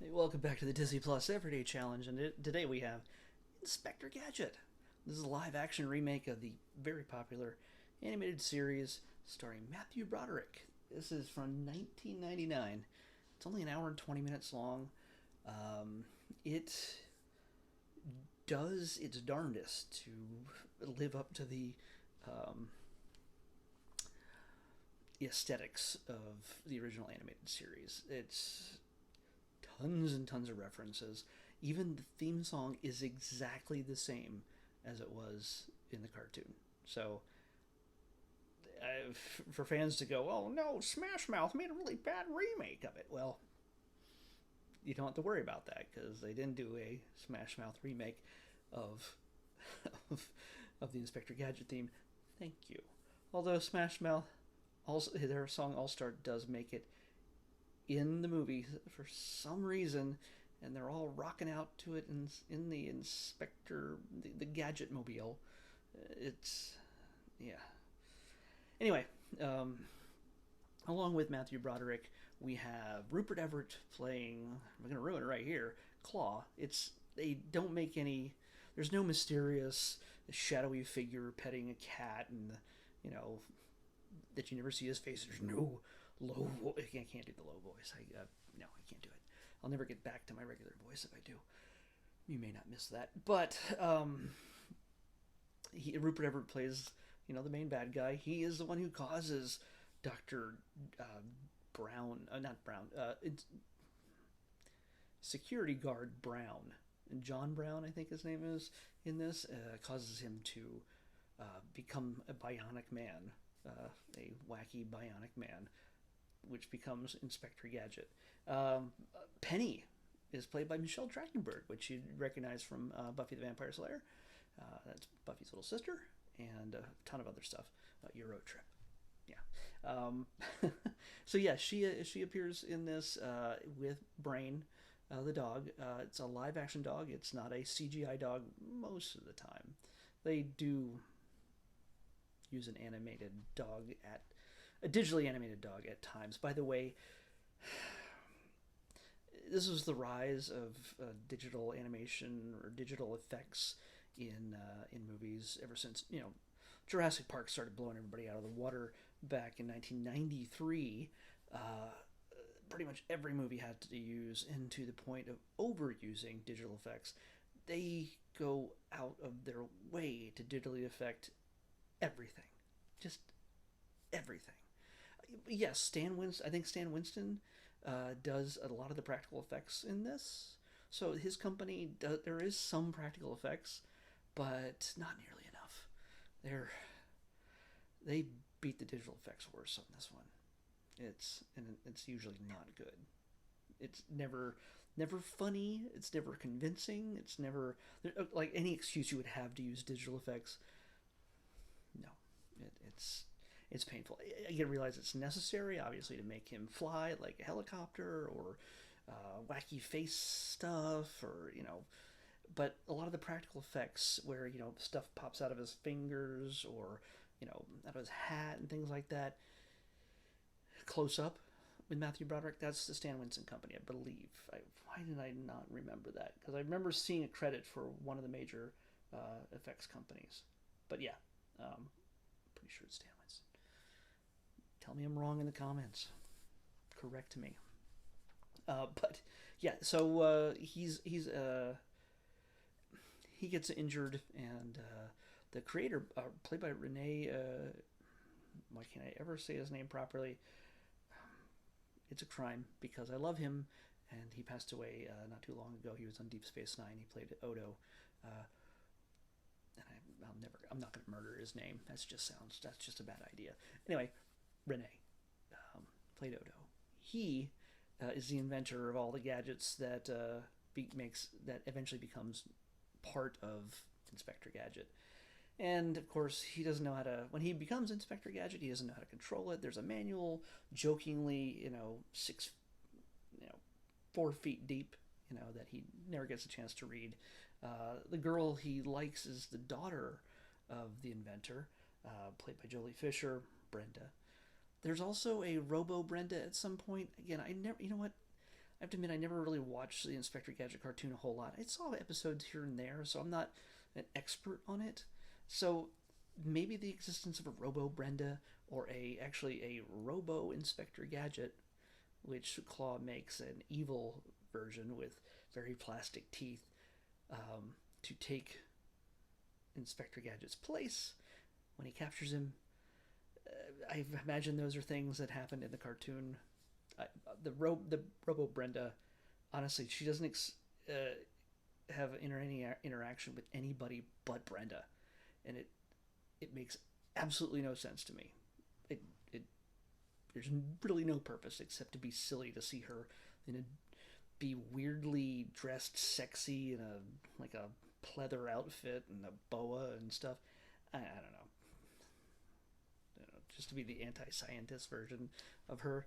Hey, welcome back to the Disney Plus Everyday Challenge, and today we have Inspector Gadget. This is a live-action remake of the very popular animated series starring Matthew Broderick. This is from 1999. It's only an hour and 20 minutes long. It does its darndest to live up to the um, aesthetics of the original animated series. It's tons and tons of references. Even the theme song is exactly the same as it was in the cartoon. So, for fans to go, "Oh no, Smash Mouth made a really bad remake of it," well, you don't have to worry about that because they didn't do a Smash Mouth remake of of, of the Inspector Gadget theme. Thank you. Although Smash Mouth, also their song All Star does make it in the movie for some reason, and they're all rocking out to it in the Inspector, the Gadget mobile. It's, yeah. Anyway, um, along with Matthew Broderick, we have Rupert Everett playing. I'm gonna ruin it right here. Claw. They don't make any. There's no mysterious shadowy figure petting a cat and that you never see his face. There's no low voice. I can't do the low voice. No, I can't do it. I'll never get back to my regular voice if I do. You may not miss that, but Rupert Everett plays the main bad guy. He is the one who causes Doctor Brown, not Brown, it's security guard Brown, and John Brown, I think his name is in this, causes him to become a bionic man, a wacky bionic man, which becomes Inspector Gadget. Penny is played by Michelle Trachtenberg, which you'd recognize from Buffy the Vampire Slayer. That's Buffy's little sister, and a ton of other stuff. Euro Trip. Yeah. So yeah, she appears in this with Brain, the dog. It's a live action dog. It's not a CGI dog most of the time. They do use an animated dog at a digitally animated dog at times. By the way, this was the rise of digital animation or digital effects in movies ever since Jurassic Park started blowing everybody out of the water back in 1993. Pretty much every movie had to use, and to the point of overusing digital effects. They go out of their way to digitally affect everything, just everything. Yes, Stan Winston. I think Stan Winston does a lot of the practical effects in this. So his company there is some practical effects, but not nearly enough. They beat the digital effects horse on this one. It's usually not good. It's never funny. It's never convincing. It's never like any excuse you would have to use digital effects. No, it's painful. I realize it's necessary, obviously, to make him fly like a helicopter or wacky face stuff, or but a lot of the practical effects where stuff pops out of his fingers or out of his hat and things like that, close up with Matthew Broderick. That's the Stan Winston company, I believe. Why did I not remember that? Because I remember seeing a credit for one of the major effects companies. But yeah, pretty sure it's Stan Winston. Tell me I'm wrong in the comments. Correct me. But yeah, so he gets injured, and the creator, played by Renee, why can't I ever say his name properly? It's a crime because I love him, and he passed away not too long ago. He was on Deep Space Nine. He played Odo, and I'm not going to murder his name. That's just a bad idea. Anyway, Renee played Odo. He is the inventor of all the gadgets that that eventually becomes part of Inspector Gadget. And of course, he doesn't know how to. When he becomes Inspector Gadget, he doesn't know how to control it. There's a manual, jokingly, 4 feet deep, that he never gets a chance to read. The girl he likes is the daughter of the inventor, played by Jolie Fisher, Brenda. There's also a Robo Brenda at some point. Again, I never. You know what? I have to admit, I never really watched the Inspector Gadget cartoon a whole lot. I saw episodes here and there, so I'm not an expert on it. So maybe the existence of a Robo Brenda or actually a Robo Inspector Gadget, which Claw makes an evil version with very plastic teeth, to take Inspector Gadget's place when he captures him. I imagine those are things that happened in the cartoon. The Robo Brenda, honestly, she doesn't have any interaction with anybody but Brenda, and it makes absolutely no sense to me. It there's really no purpose except to be silly to see her in a be weirdly dressed, sexy in a pleather outfit and a boa and stuff. I don't know. Just to be the anti-scientist version of her.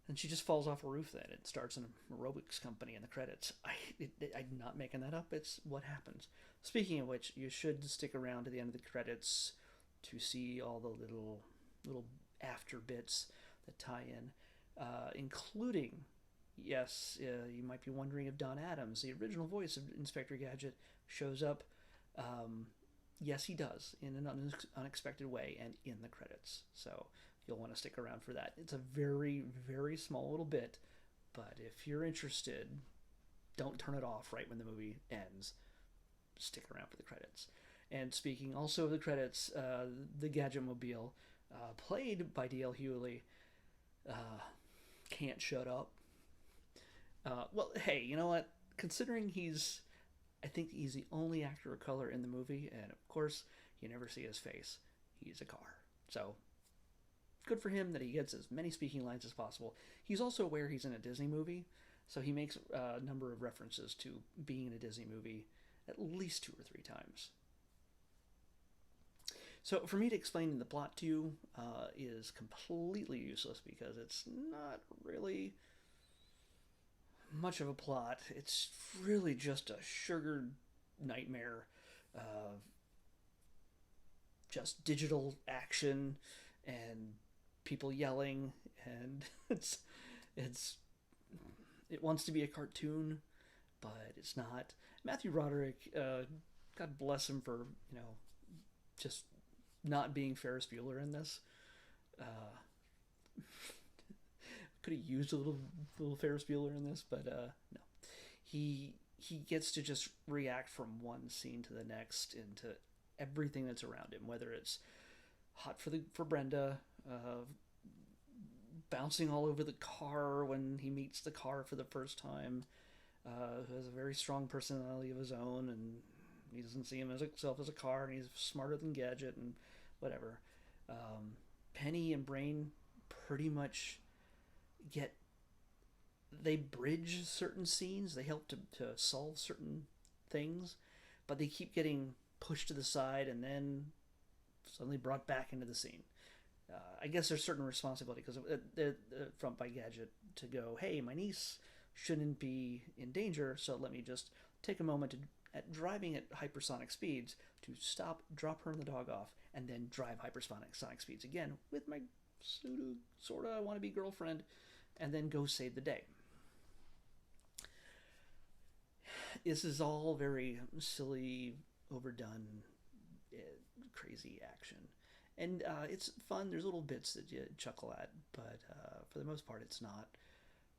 And she just falls off a roof then and starts an aerobics company in the credits. I'm not making that up. It's what happens. Speaking of which, you should stick around to the end of the credits to see all the little after bits that tie in, including, yes, you might be wondering if Don Adams, the original voice of Inspector Gadget, shows up. Yes, he does, in an unexpected way and in the credits. So you'll want to stick around for that. It's a very, very small little bit, but if you're interested, don't turn it off right when the movie ends. Stick around for the credits. And speaking also of the credits, the Gadget Mobile, played by D.L. Hewley, can't shut up. Well, hey, you know what? Considering I think he's the only actor of color in the movie, and of course, you never see his face. He's a car. So, good for him that he gets as many speaking lines as possible. He's also aware he's in a Disney movie, so he makes a number of references to being in a Disney movie at least 2 or 3 times. So, for me to explain the plot to you is completely useless because it's not really much of a plot. It's really just a sugar nightmare of just digital action and people yelling, and it wants to be a cartoon, but it's not. Matthew Broderick, God bless him for just not being Ferris Bueller in this. Could have used a little Ferris Bueller in this, but no. He gets to just react from one scene to the next into everything that's around him, whether it's hot for Brenda, bouncing all over the car when he meets the car for the first time, who has a very strong personality of his own, and he doesn't see himself as a car, and he's smarter than Gadget and whatever. Penny and Brain pretty much they bridge certain scenes, they help to solve certain things, but they keep getting pushed to the side and then suddenly brought back into the scene. I guess there's certain responsibility because from by Gadget to go, hey, my niece shouldn't be in danger, so let me just take a moment at driving at hypersonic speeds to stop, drop her and the dog off, and then drive hypersonic speeds again with my sort of wannabe girlfriend, and then go save the day. This is all very silly, overdone, crazy action. And it's fun. There's little bits that you chuckle at, but for the most part, it's not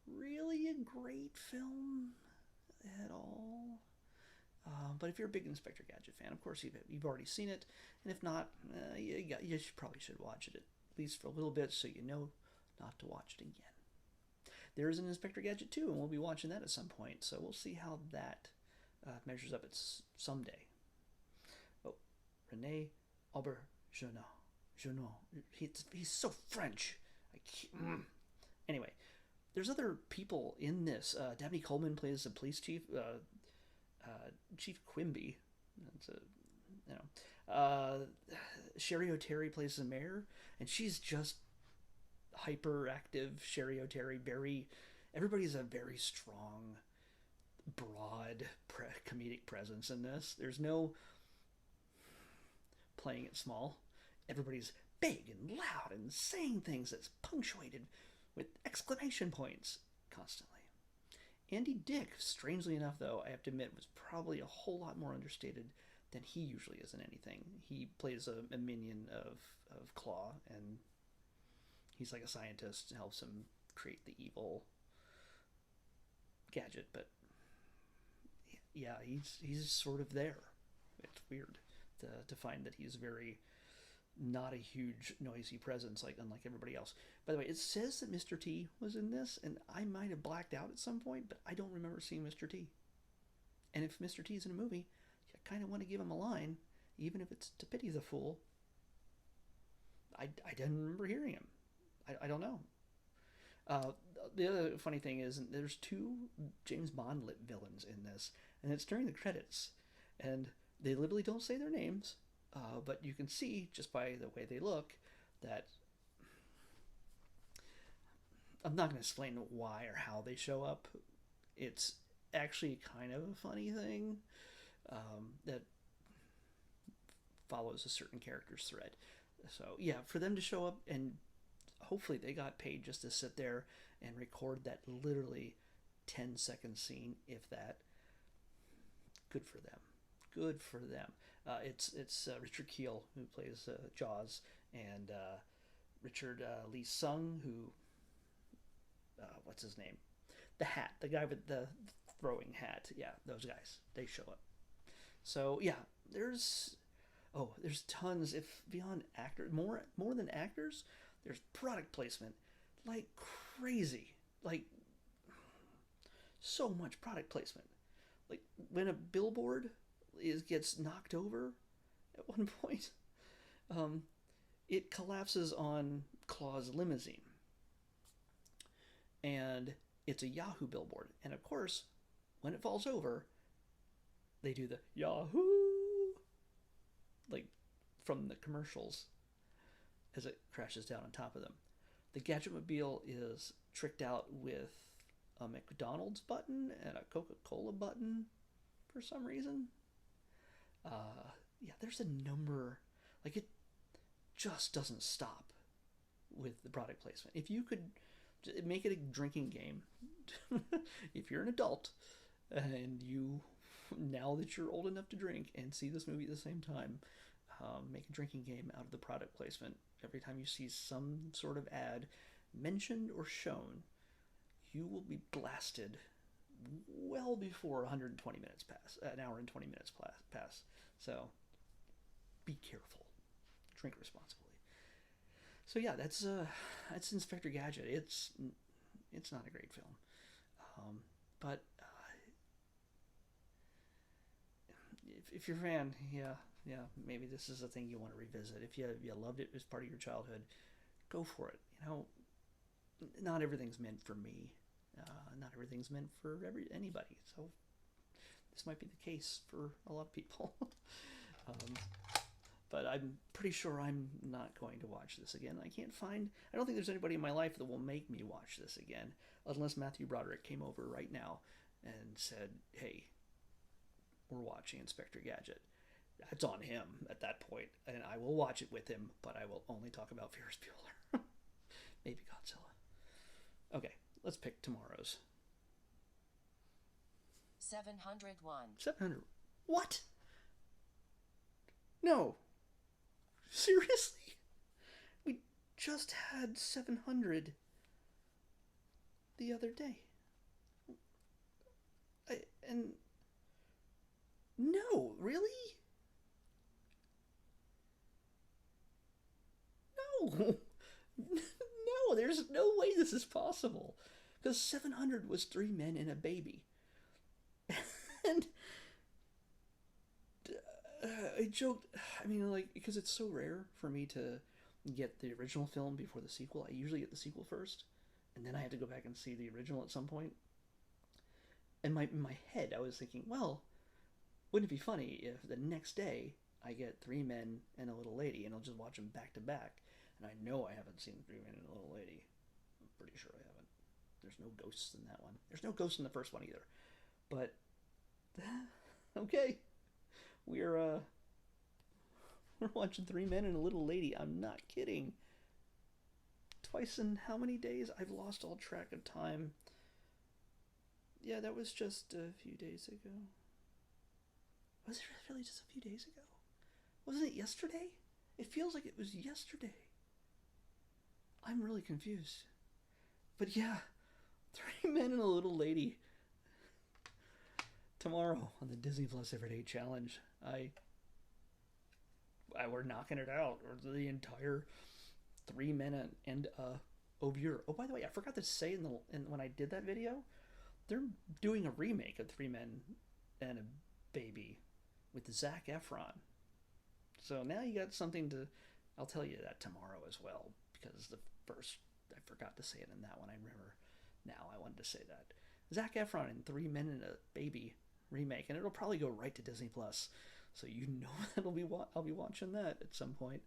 really a great film at all. But if you're a big Inspector Gadget fan, of course you've already seen it, and if not, you probably should watch it at least for a little bit so you know not to watch it again. There is an Inspector Gadget 2, and we'll be watching that at some point, so we'll see how that measures up. It's someday. Oh, Rene Auberjonois. He's so French. Anyway, there's other people in this. Dabney Coleman plays the police chief, Chief Quimby. Sherry O'Terry plays the mayor, and she's just hyperactive. Sherry O'Terry, everybody's a very strong, broad comedic presence in this. There's no playing it small. Everybody's big and loud and saying things that's punctuated with exclamation points constantly. Andy Dick, strangely enough, though, I have to admit, was probably a whole lot more understated than he usually is in anything. He plays a minion of Claw, and he's like a scientist and helps him create the evil Gadget. But yeah, he's sort of there. It's weird to find that he's very not a huge noisy presence, like unlike everybody else. By the way, it says that Mr. T was in this, and I might have blacked out at some point, but I don't remember seeing Mr. T. And if Mr. T's in a movie, you kind of want to give him a line, even if it's to pity the fool. I didn't remember hearing him. I don't know. The other funny thing is there's two James Bond lit villains in this, and it's during the credits, and they literally don't say their names, but you can see just by the way they look that I'm not going to explain why or how they show up. It's actually kind of a funny thing that follows a certain character's thread. So yeah, for them to show up, and hopefully they got paid just to sit there and record that literally 10-second scene, if that. Good for them. Good for them. It's Richard Kiel who plays Jaws, and Richard Lee Sung, who what's his name? The hat, the guy with the throwing hat. Yeah, those guys. They show up. So yeah, there's tons. If beyond actors, more than actors, there's product placement like crazy. Like so much product placement. Like when a billboard gets knocked over at one point, it collapses on Claw's limousine, and it's a Yahoo billboard. And of course, when it falls over, they do the Yahoo, like from the commercials, as it crashes down on top of them. The Gadgetmobile is tricked out with a McDonald's button and a Coca-Cola button for some reason. Yeah, there's a number, like it just doesn't stop with the product placement. If you could make it a drinking game, if you're an adult and you, now that you're old enough to drink and see this movie at the same time, make a drinking game out of the product placement. Every time you see some sort of ad mentioned or shown, you will be blasted well before 120 minutes pass, an hour and 20 minutes pass. So be careful, drink responsibly. So yeah, that's Inspector Gadget. It's not a great film, but if you're a fan, yeah, maybe this is a thing you want to revisit. If you loved it as part of your childhood, go for it. You know, not everything's meant for me. Not everything's meant for anybody. So this might be the case for a lot of people. But I'm pretty sure I'm not going to watch this again. I don't think there's anybody in my life that will make me watch this again, unless Matthew Broderick came over right now and said, hey, we're watching Inspector Gadget. It's on him at that point, and I will watch it with him, but I will only talk about Ferris Bueller. Maybe Godzilla. Okay, let's pick tomorrow's. 701. 700. What? No. Seriously? We just had 700 the other day. No, really? No. No, there's no way this is possible. Because 700 was 3 men and a baby. And I joked, I mean, like, because it's so rare for me to get the original film before the sequel. I usually get the sequel first, and then I have to go back and see the original at some point. And in my head, I was thinking, well, wouldn't it be funny if the next day I get 3 men and a little lady, and I'll just watch them back to back. And I know I haven't seen 3 men and a little lady. I'm pretty sure I haven't. There's no ghosts in that one. There's no ghosts in the first one either. But okay, we're watching 3 men and a little lady. I'm not kidding. Twice in how many days? I've lost all track of time. Yeah, that was just a few days ago. Was it really just a few days ago? Wasn't it yesterday? It feels like it was yesterday. I'm really confused. But yeah, 3 men and a little lady. Tomorrow on the Disney Plus Everyday Challenge, we're knocking it out, or the entire 3 men and Ovure. Oh, by the way, I forgot to say when I did that video, they're doing a remake of 3 Men and a Baby with Zac Efron. So now you got something to. I'll tell you that tomorrow as well, because the first I forgot to say it in that one. I remember now. I wanted to say that Zac Efron in 3 Men and a Baby remake, and it'll probably go right to Disney Plus. So you know I'll be watching that at some point.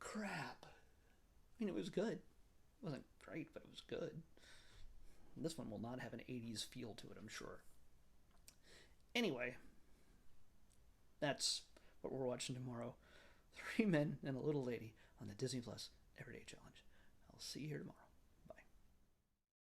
Crap. I mean, it was good. It wasn't great, but it was good. This one will not have an 80s feel to it, I'm sure. Anyway, that's what we're watching tomorrow. 3 Men and a Little Lady on the Disney Plus Everyday Challenge. I'll see you here tomorrow.